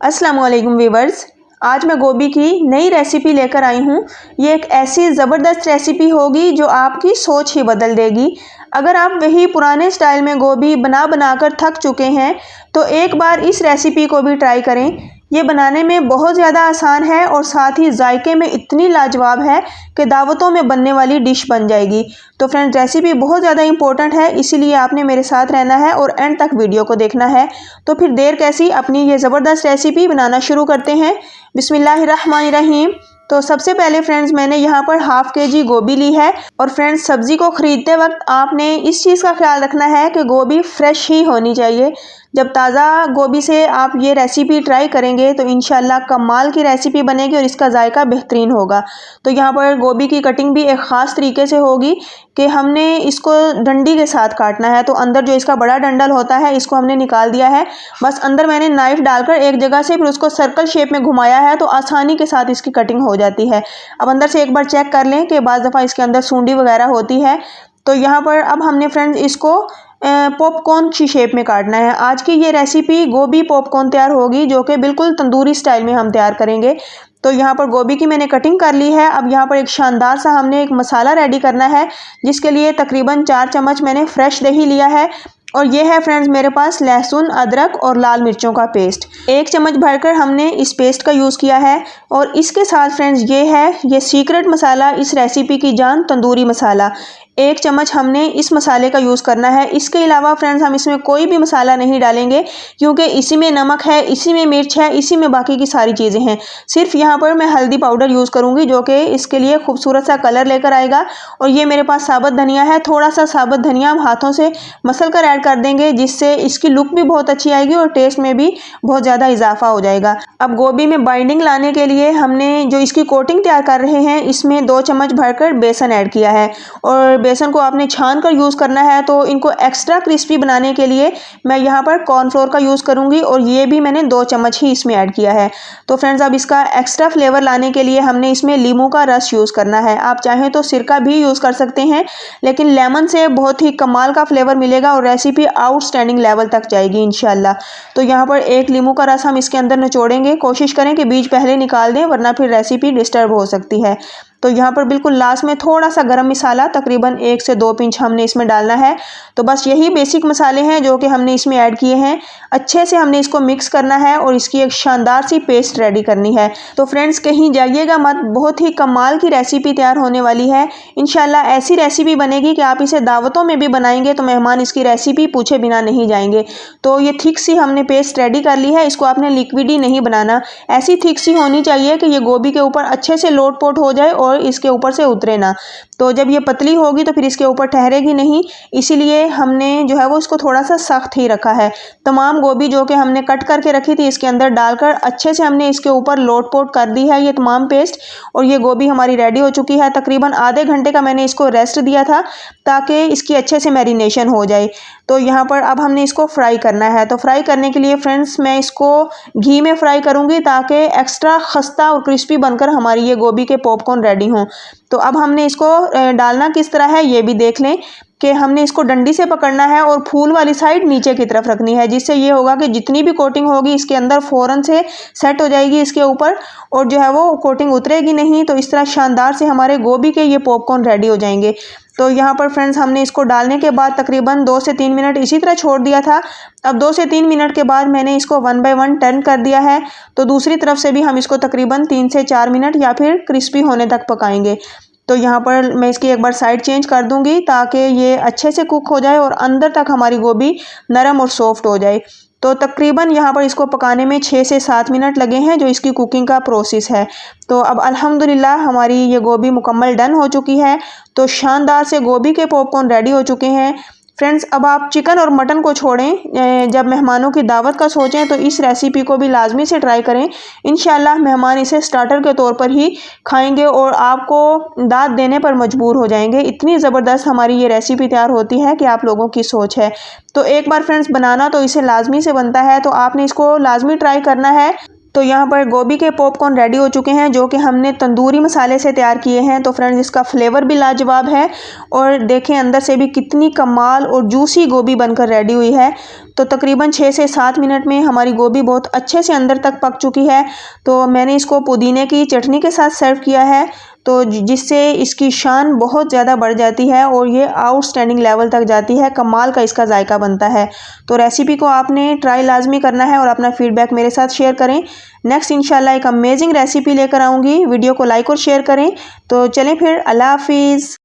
अस्सलाम वालेकुम व्यूअर्स, आज मैं गोभी की नई रेसिपी लेकर आई हूँ। ये एक ऐसी ज़बरदस्त रेसिपी होगी जो आपकी सोच ही बदल देगी। अगर आप वही पुराने स्टाइल में गोभी बना कर थक चुके हैं तो एक बार इस रेसिपी को भी ट्राई करें। ये बनाने में बहुत ज़्यादा आसान है और साथ ही जायके में इतनी लाजवाब है कि दावतों में बनने वाली डिश बन जाएगी। तो फ्रेंड्स, रेसिपी बहुत ज़्यादा इंपॉर्टेंट है, इसीलिए आपने मेरे साथ रहना है और एंड तक वीडियो को देखना है। तो फिर देर कैसी, अपनी ये ज़बरदस्त रेसिपी बनाना शुरू करते हैं। बिस्मिल्लाहिर्रहमानिर्रहीम। तो सबसे पहले फ्रेंड्स, मैंने यहाँ पर हाफ केजी गोभी ली है। और फ्रेंड्स, सब्ज़ी को ख़रीदते वक्त आपने इस चीज़ का ख्याल रखना है कि गोभी फ्रेश ही होनी चाहिए। जब ताज़ा गोभी से आप ये रेसिपी ट्राई करेंगे तो इंशाल्लाह कमाल की रेसिपी बनेगी और इसका जायका बेहतरीन होगा। तो यहाँ पर गोभी की कटिंग भी एक ख़ास तरीके से होगी कि हमने इसको डंडी के साथ काटना है। तो अंदर जो इसका बड़ा डंडल होता है इसको हमने निकाल दिया है। बस अंदर मैंने नाइफ़ डालकर एक जगह से फिर उसको सर्कल शेप में घुमाया है तो आसानी के साथ इसकी कटिंग हो जाती है। अब अंदर से एक बार चेक कर लें कि बाज़ दफ़ा इसके अंदर सूंडी वगैरह होती है। तो यहाँ पर अब हमने फ्रेंड्स इसको पॉपकॉर्न की शेप में काटना है। आज की ये रेसिपी गोभी पॉपकॉर्न तैयार होगी जो कि बिल्कुल तंदूरी स्टाइल में हम तैयार करेंगे। तो यहाँ पर गोभी की मैंने कटिंग कर ली है। अब यहाँ पर एक शानदार सा हमने एक मसाला रेडी करना है, जिसके लिए तकरीबन 4 चम्मच मैंने फ्रेश दही लिया है। और ये है फ्रेंड्स मेरे पास लहसुन, अदरक और लाल मिर्चों का पेस्ट। 1 चम्मच भरकर हमने इस पेस्ट का यूज़ किया है। और इसके साथ फ्रेंड्स ये सीक्रेट मसाला, इस रेसिपी की जान, तंदूरी मसाला। 1 चम्मच हमने इस मसाले का यूज़ करना है। इसके अलावा फ्रेंड्स हम इसमें कोई भी मसाला नहीं डालेंगे, क्योंकि इसी में नमक है, इसी में मिर्च है, इसी में बाकी की सारी चीज़ें हैं। सिर्फ यहाँ पर मैं हल्दी पाउडर यूज़ करूँगी जो कि इसके लिए खूबसूरत सा कलर लेकर आएगा। और ये मेरे पास साबुत धनिया है। थोड़ा सा साबुत धनिया हम हाथों से मसल कर ऐड कर देंगे, जिससे इसकी लुक भी बहुत अच्छी आएगी और टेस्ट में भी बहुत ज़्यादा इजाफा हो जाएगा। अब गोभी में बाइंडिंग लाने के लिए हमने जो इसकी कोटिंग तैयार कर रहे हैं इसमें 2 चम्मच भरकर बेसन ऐड किया है। और बेसन को आपने छान कर यूज़ करना है। तो इनको एक्स्ट्रा क्रिस्पी बनाने के लिए मैं यहाँ पर कॉर्नफ्लोर का यूज़ करूँगी और ये भी मैंने 2 चम्मच ही इसमें ऐड किया है। तो फ्रेंड्स, अब इसका एक्स्ट्रा फ्लेवर लाने के लिए हमने इसमें लीमू का रस यूज़ करना है। आप चाहें तो सिरका भी यूज़ कर सकते हैं, लेकिन लेमन से बहुत ही कमाल का फ्लेवर मिलेगा और रेसिपी आउटस्टैंडिंग लेवल तक जाएगी इंशाल्लाह। तो यहाँ पर 1 लीमू का रस हम इसके अंदर निचोड़ेंगे। कोशिश करें कि बीज पहले निकाल दें, वरना फिर रेसिपी डिस्टर्ब हो सकती है। तो यहाँ पर बिल्कुल लास्ट में थोड़ा सा गरम मसाला, तकरीबन 1 से 2 पिंच हमने इसमें डालना है। तो बस यही बेसिक मसाले हैं जो कि हमने इसमें ऐड किए हैं। अच्छे से हमने इसको मिक्स करना है और इसकी एक शानदार सी पेस्ट रेडी करनी है। तो फ्रेंड्स, कहीं जाइएगा मत, बहुत ही कमाल की रेसिपी तैयार होने वाली है। इंशाल्लाह ऐसी रेसिपी बनेगी कि आप इसे दावतों में भी बनाएंगे तो मेहमान इसकी रेसिपी पूछे बिना नहीं जाएंगे। तो ये थिक सी हमने पेस्ट रेडी कर ली है। इसको आपने लिक्विड ही नहीं बनाना, ऐसी थिक सी होनी चाहिए कि ये गोभी के ऊपर अच्छे से लोट पोट हो जाए और इसके ऊपर से उतरे ना। तो जब ये पतली होगी तो फिर इसके ऊपर ठहरेगी नहीं, इसीलिए हमने जो है वो इसको थोड़ा सा सख्त ही रखा है। तमाम गोभी जो कि हमने कट करके रखी थी इसके अंदर डालकर अच्छे से हमने इसके ऊपर लोट पोट कर दी है ये तमाम पेस्ट। और ये गोभी हमारी रेडी हो चुकी है। तकरीबन आधे घंटे का मैंने इसको रेस्ट दिया था ताकि इसकी अच्छे से मैरिनेशन हो जाए। तो यहाँ पर अब हमने इसको फ्राई करना है। तो फ्राई करने के लिए फ्रेंड्स मैं इसको घी में फ्राई करूँगी ताकि एक्स्ट्रा खस्ता और क्रिस्पी बनकर हमारी ये गोभी के पॉपकॉर्न रेडी हों। तो अब हमने इसको डालना किस तरह है ये भी देख लें कि हमने इसको डंडी से पकड़ना है और फूल वाली साइड नीचे की तरफ रखनी है, जिससे ये होगा कि जितनी भी कोटिंग होगी इसके अंदर फ़ौरन से सेट हो जाएगी इसके ऊपर और जो है वो कोटिंग उतरेगी नहीं। तो इस तरह शानदार से हमारे गोभी के ये पॉपकॉर्न रेडी हो जाएंगे। तो यहाँ पर फ्रेंड्स हमने इसको डालने के बाद तकरीबन 2 से 3 मिनट इसी तरह छोड़ दिया था। अब 2 से 3 मिनट के बाद मैंने इसको 1 बाय 1 टर्न कर दिया है। तो दूसरी तरफ से भी हम इसको तकरीबन 3 से 4 मिनट या फिर क्रिस्पी होने तक पकाएंगे। तो यहाँ पर मैं इसकी एक बार साइड चेंज कर दूंगी ताकि ये अच्छे से कुक हो जाए और अंदर तक हमारी गोभी नरम और सॉफ्ट हो जाए। तो तकरीबन यहाँ पर इसको पकाने में 6 से 7 मिनट लगे हैं जो इसकी कुकिंग का प्रोसेस है। तो अब अल्हम्दुलिल्लाह हमारी ये गोभी मुकम्मल डन हो चुकी है। तो शानदार से गोभी के पॉपकॉर्न रेडी हो चुके हैं। फ्रेंड्स, अब आप चिकन और मटन को छोड़ें, जब मेहमानों की दावत का सोचें तो इस रेसिपी को भी लाजमी से ट्राई करें। इंशाल्लाह मेहमान इसे स्टार्टर के तौर पर ही खाएंगे और आपको दाद देने पर मजबूर हो जाएंगे। इतनी ज़बरदस्त हमारी ये रेसिपी तैयार होती है कि आप लोगों की सोच है। तो एक बार फ्रेंड्स बनाना तो इसे लाजमी से बनता है, तो आपने इसको लाजमी ट्राई करना है। तो यहाँ पर गोभी के पॉपकॉर्न रेडी हो चुके हैं, जो कि हमने तंदूरी मसाले से तैयार किए हैं। तो फ्रेंड्स, इसका फ्लेवर भी लाजवाब है और देखें अंदर से भी कितनी कमाल और जूसी गोभी बनकर रेडी हुई है। तो तकरीबन 6 से 7 मिनट में हमारी गोभी बहुत अच्छे से अंदर तक पक चुकी है। तो मैंने इसको पुदीने की चटनी के साथ सर्व किया है, तो जिससे इसकी शान बहुत ज़्यादा बढ़ जाती है और ये आउटस्टैंडिंग लेवल तक जाती है। कमाल का इसका जायका बनता है। तो रेसिपी को आपने ट्राई लाजमी करना है और अपना फीडबैक मेरे साथ शेयर करें। नेक्स्ट इंशाल्लाह एक अमेजिंग रेसिपी लेकर आऊँगी। वीडियो को लाइक और शेयर करें। तो चलें फिर, अल्लाह हाफिज़।